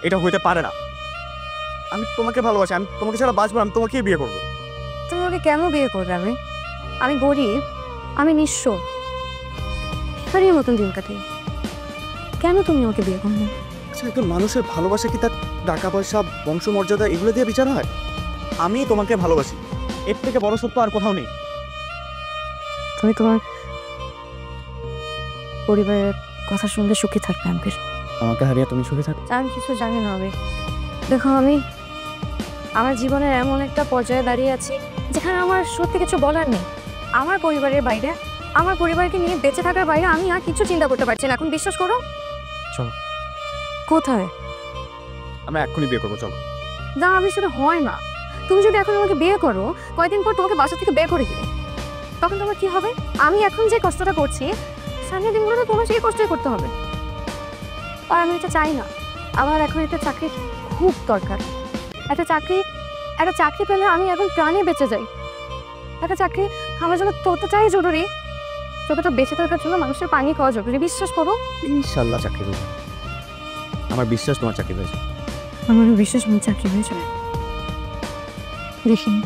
এটা হইতে পারে না। আমি তোমাকে ভালোবাসি, আমি তোমাকে ছাড়া বাঁচবো না, আমি তোমাকেই বিয়ে করবো। তুমি আমাকে কেন বিয়ে করবে? আমি গরিব, আমি নিঃস্ব, ভিখারির মতন দিন কাটাই, কেন তুমি আমাকে বিয়ে করবে? আচ্ছা, একজন মানুষের ভালোবাসা কি তার টাকা পয়সা বংশমর্যাদা এগুলো দিয়ে বিচার হয়? আমি তোমাকে ভালোবাসি, এর থেকে বড় সত্য আর কোথাও নেই। তুমি তোমার পরিবারের কথা শুনলে সুখী থাকবে আম্পির। আমাকে হারিয়ে তুমি সুখে থাকো? আমি কিছু জানি না। দেখো, আমি আমার জীবনের এমন একটা পর্যায়ে দাঁড়িয়ে আছি যেখানে আমার সত্যি কিছু বলার নেই। আমার পরিবারের বাইরে, আমার পরিবারকে নিয়ে বেঁচে থাকার বাইরে আমি আর কিছু চিন্তা করতে পারছি না। এখন বিশ্বাস করো। চলো। কোথায়? আমরা এক্ষুনি বিয়ে করবো, চলো। না, আমি সেটা হয় না। তুমি যদি এখন আমাকে বিয়ে করো, কয়েকদিন পর তোমাকে বাসা থেকে বের করে দিবে, তখন তোমার কি হবে? আমি এখন যে কষ্টটা করছি, সামনের দিনগুলোতে তোমার সেই কষ্টই করতে হবে। আর আমি এটা চাই না। আমার এখন একটা চাকরি খুব দরকার। একটা চাকরি পেলে আমি এখন প্রাণে বেঁচে যাই। একটা চাকরি আমার জন্য ততটাই জরুরি যতটা বেঁচে থাকার জন্য মানুষের পানি খাওয়া জরুরি। বিশ্বাস করো। ইনশাল্লাহ চাকরি হয়ে যাবে, আমার বিশ্বাস তোমার চাকরি হয়ে যাবে। আমার বিশ্বাস চাকরি হয়ে যাবে। দেখিনি।